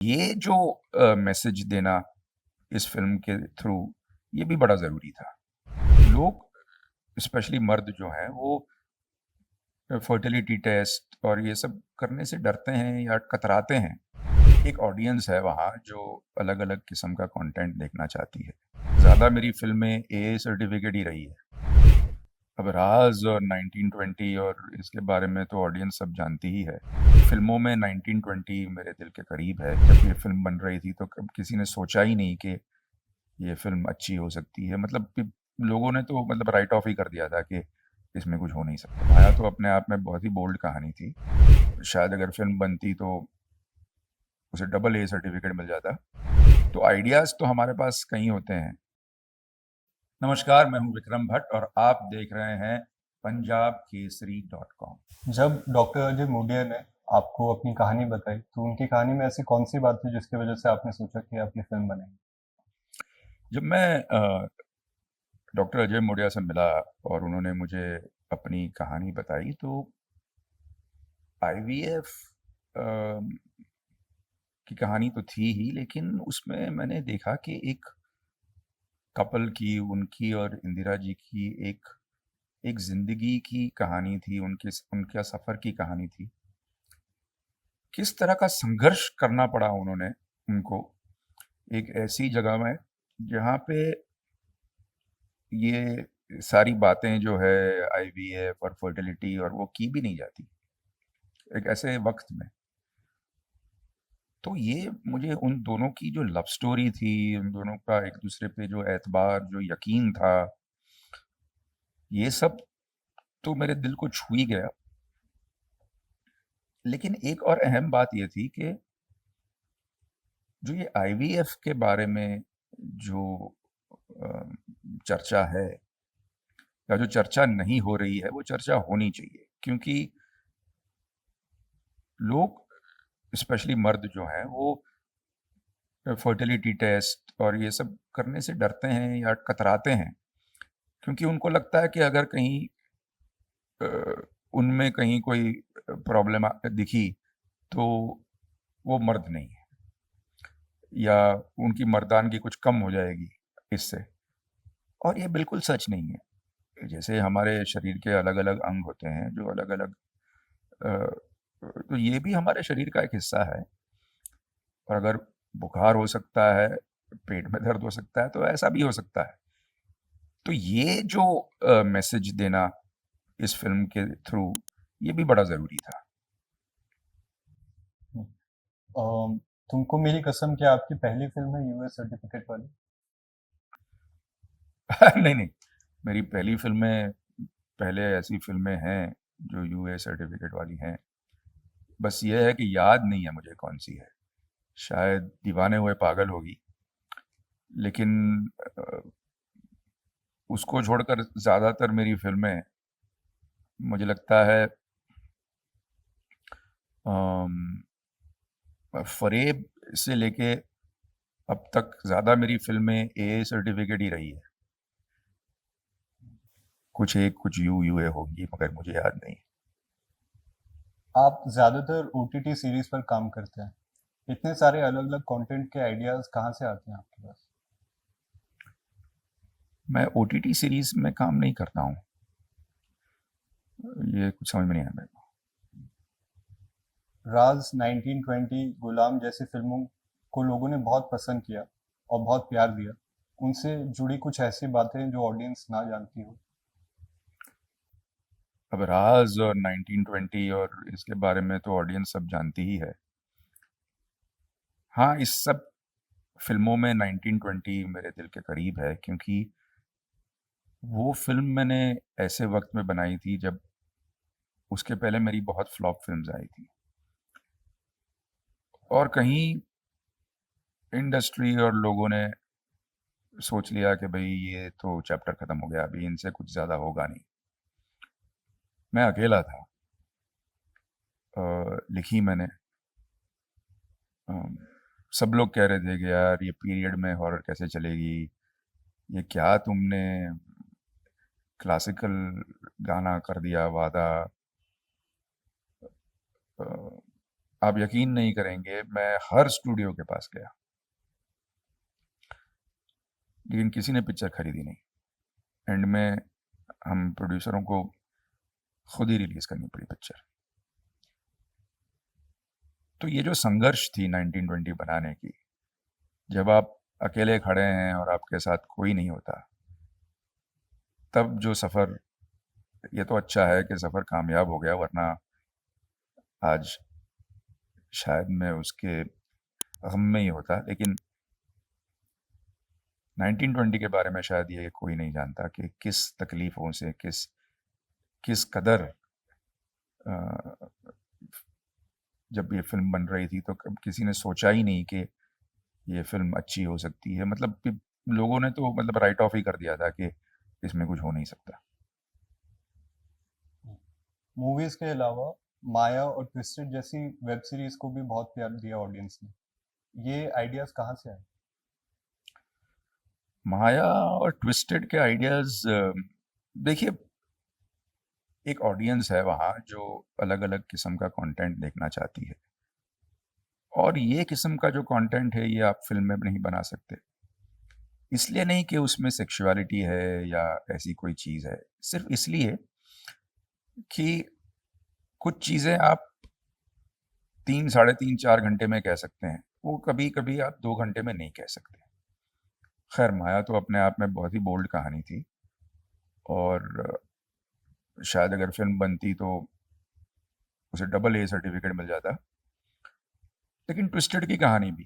ये जो मैसेज देना इस फ़िल्म के थ्रू, ये भी बड़ा ज़रूरी था। लोग स्पेशली मर्द जो हैं वो फर्टिलिटी टेस्ट और ये सब करने से डरते हैं या कतराते हैं। एक ऑडियंस है वहाँ जो अलग-अलग किस्म का कंटेंट देखना चाहती है। ज़्यादा मेरी फ़िल्में एए सर्टिफ़िकेट ही रही है। अब राज़ और 1920 और इसके बारे में तो ऑडियंस सब जानती ही है। फ़िल्मों में 1920 मेरे दिल के करीब है। जब ये फ़िल्म बन रही थी तो कब किसी ने सोचा ही नहीं कि ये फ़िल्म अच्छी हो सकती है। मतलब कि लोगों ने तो मतलब राइट ऑफ ही कर दिया था कि इसमें कुछ हो नहीं सकता। माया तो अपने आप में बहुत ही बोल्ड कहानी थी। शायद अगर फ़िल्म बनती तो उसे डबल ए सर्टिफ़िकेट मिल जाता। तो आइडियाज़ तो हमारे पास कई होते हैं। नमस्कार, मैं हूँ विक्रम भट्ट और आप देख रहे हैं पंजाबकेसरी.com। जब डॉक्टर अजय मोडिया ने आपको अपनी कहानी बताई तो उनकी कहानी में ऐसी कौन सी बात थी जिसकी वजह से आपने सोचा कि आप ये फिल्म बनाएंगे? जब मैं डॉक्टर अजय मोडिया से मिला और उन्होंने मुझे अपनी कहानी बताई तो आईवीएफ की कहानी तो थी ही, लेकिन उसमें मैंने देखा कि एक कपल की, उनकी और इंदिरा जी की एक एक ज़िंदगी की कहानी थी, उनका सफ़र की कहानी थी। किस तरह का संघर्ष करना पड़ा उन्होंने उनको एक ऐसी जगह में जहाँ पे ये सारी बातें जो है आईवीएफ और फर्टिलिटी और वो की भी नहीं जाती, एक ऐसे वक़्त में। तो ये मुझे उन दोनों की जो लव स्टोरी थी, उन दोनों का एक-दूसरे पे जो एतबार, जो यकीन था, ये सब तो मेरे दिल को छू ही गया। लेकिन एक और अहम बात ये थी कि जो ये आईवीएफ के बारे में जो अ, चर्चा है या जो चर्चा नहीं हो रही है, वो चर्चा होनी चाहिए। क्योंकि लोग स्पेशली मर्द जो हैं वो फर्टिलिटी टेस्ट और ये सब करने से डरते हैं या कतराते हैं, क्योंकि उनको लगता है कि अगर कहीं अ, उनमें कहीं कोई प्रॉब्लम दिखी तो वो मर्द नहीं है या उनकी मर्दानगी कुछ कम हो जाएगी इससे। और ये बिल्कुल सच नहीं है। जैसे हमारे शरीर के अलग-अलग अंग होते हैं जो अलग-अलग तो ये भी हमारे शरीर का एक हिस्सा है। और अगर बुखार हो सकता है, पेट में दर्द हो सकता है, तो ऐसा भी हो सकता है। तो ये जो मैसेज देना इस फ़िल्म के थ्रू, ये भी बड़ा ज़रूरी था। अम, तुमको मेरी कसम क्या आपकी पहली फिल्म है यूएस सर्टिफिकेट वाली? नहीं, नहीं, मेरी पहली फ़िल्में पहले ऐसी फ़िल्में हैं, जो यूए सर्टिफ़िकेट वाली हैं। बस ये है कि याद नहीं है मुझे कौन-सी है। शायद दीवाने हुए पागल होगी, लेकिन अ, उसको छोड़कर ज़्यादातर मेरी फ़िल्में मुझे लगता है अम, फ़रेब से लेके अब तक ज़्यादा मेरी फ़िल्में एए सर्टिफ़िकेट ही रही है। कुछ एक, कुछ यूए होंगी मगर मुझे याद नहीं। आप ज्यादातर ओटीटी सीरीज पर काम करते हैं। इतने सारे अलग अलग कंटेंट के आइडियाज कहाँ से आते हैं आपके पास? मैं ओटीटी सीरीज़ में काम नहीं करता हूँ। ये कुछ समझ में नहीं आया मेरे को। राज 1920 गुलाम जैसी फिल्मों को लोगों ने बहुत पसंद किया और बहुत प्यार दिया। उनसे जुड़ी कुछ ऐसी बातें जो ऑडियंस ना जानती हो। अब राज़ और 1920 और इसके बारे में तो ऑडियंस सब जानती ही है। हाँ, इस सब फ़िल्मों में 1920 मेरे दिल के करीब है, क्योंकि वो फ़िल्म मैंने ऐसे वक़्त में बनाई थी जब उसके पहले मेरी बहुत फ्लॉप फ़िल्म्स आई थी। और कहीं इंडस्ट्री और लोगों ने सोच लिया कि भई ये तो चैप्टर ख़त्म हो गया, अभी इनसे कुछ ज़्यादा होगा नहीं। मैं अकेला था। लिखी मैंने। अम, सब लोग कह रहे थे कि यार ये पीरियड में हॉरर कैसे चलेगी? ये क्या तुमने क्लासिकल गाना कर दिया वादा। आप यकीन नहीं करेंगे, मैं हर स्टूडियो के पास गया, लेकिन किसी ने पिक्चर खरीदी नहीं। एंड में हम प्रोड्यूसरों को खुद ही रिलीज़ करनी पड़ी पिक्चर। तो ये जो संघर्ष थी 1920 बनाने की, जब आप अकेले खड़े हैं और आपके साथ कोई नहीं होता, तब जो सफ़र, ये तो अच्छा है कि सफ़र कामयाब हो गया, वरना आज शायद मैं उसके गम में ही होता। लेकिन 1920 के बारे में शायद ये कोई नहीं जानता कि किस तकलीफ़ों से, किस किस कदर अ, जब ये फ़िल्म बन रही थी तो कब किसी ने सोचा ही नहीं कि ये फ़िल्म अच्छी हो सकती है। मतलब कि लोगों ने तो मतलब राइट ऑफ ही कर दिया था कि इसमें कुछ हो नहीं सकता। मूवीज के अलावा माया और ट्विस्टेड जैसी वेब सीरीज को भी बहुत प्यार दिया ऑडियंस ने। ये आइडियाज कहाँ से आए? माया और ट्विस्टेड के आइडियाज़, देखिए, एक ऑडियंस है वहाँ जो अलग-अलग किस्म का कंटेंट देखना चाहती है, और ये किस्म का जो कंटेंट है ये आप फ़िल्म में नहीं बना सकते। इसलिए नहीं कि उसमें सेक्सुअलिटी है या ऐसी कोई चीज़ है, सिर्फ़ इसलिए कि कुछ चीज़ें आप 3 साढ़े 3 4 घंटे में कह सकते हैं, वो कभी-कभी आप 2 घंटे में नहीं कह सकते। ख़ैर, माया तो अपने आप में बहुत ही बोल्ड कहानी थी, और शायद अगर फ़िल्म बनती तो उसे डबल ए सर्टिफ़िकेट मिल जाता। लेकिन ट्विस्टेड की कहानी भी,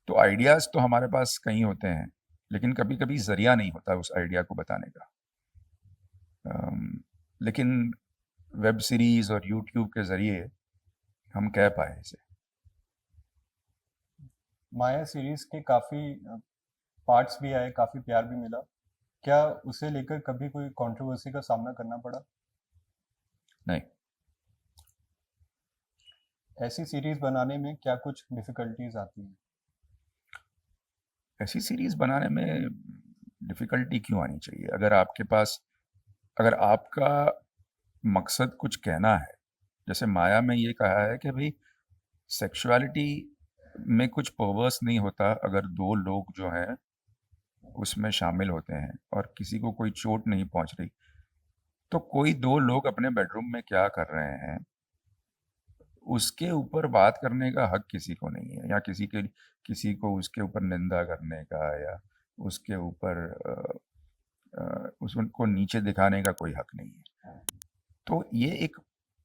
तो आइडियाज़ तो हमारे पास कई होते हैं, लेकिन कभी-कभी ज़रिया नहीं होता उस आइडिया को बताने का। लेकिन वेब सीरीज़ और यूट्यूब के ज़रिए हम कह पाए इसे। माया सीरीज के काफी पार्ट्स भी आए, काफी प्यार भी मिला। क्या उसे लेकर कभी कोई कंट्रोवर्सी का सामना करना पड़ा? नहीं, ऐसी सीरीज बनाने में क्या कुछ डिफिकल्टीज आती हैं? ऐसी सीरीज़ बनाने में डिफ़िकल्टी क्यों आनी चाहिए? अगर आपका मकसद कुछ कहना है, जैसे माया में ये कहा है कि भई सेक्सुअलिटी में कुछ पर्वर्स नहीं होता अगर 2 लोग जो हैं उसमें शामिल होते हैं और किसी को कोई चोट नहीं पहुँच रही। तो कोई 2 लोग अपने बेडरूम में क्या कर रहे हैं, उसके ऊपर बात करने का हक किसी को नहीं है, या किसी को उसके ऊपर निंदा करने का, या उसके ऊपर उसको नीचे दिखाने का कोई हक नहीं है। तो ये एक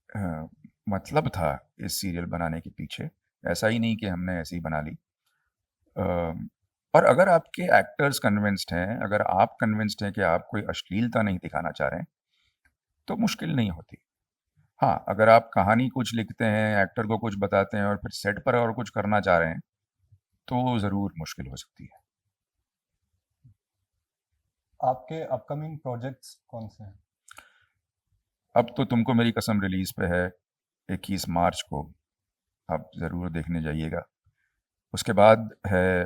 अ, मतलब था इस सीरियल बनाने के पीछे, ऐसा ही नहीं कि हमने ऐसे ही बना ली। और अगर आपके एक्टर्स कन्विंस्ड हैं, अगर आप कन्विंस्ड हैं कि आप कोई अश्लीलता नहीं दिखाना चाह रहे हैं, तो मुश्किल नहीं होती। हाँ, अगर आप कहानी कुछ लिखते हैं, एक्टर को कुछ बताते हैं और फिर सेट पर और कुछ करना चाह रहे हैं, तो ज़रूर मुश्किल हो सकती है। आपके अपकमिंग प्रोजेक्ट्स कौन से हैं? अब तो तुमको मेरी कसम रिलीज़ पे है 21 मार्च को, आप ज़रूर देखने जाइएगा। उसके बाद है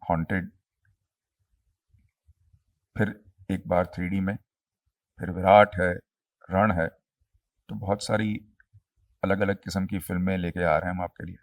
हॉन्टेड, फिर एक बार 3D में, फिर विराट है, रण है, तो बहुत सारी अलग-अलग किस्म की फ़िल्में लेके आ रहे हैं हम आपके लिए।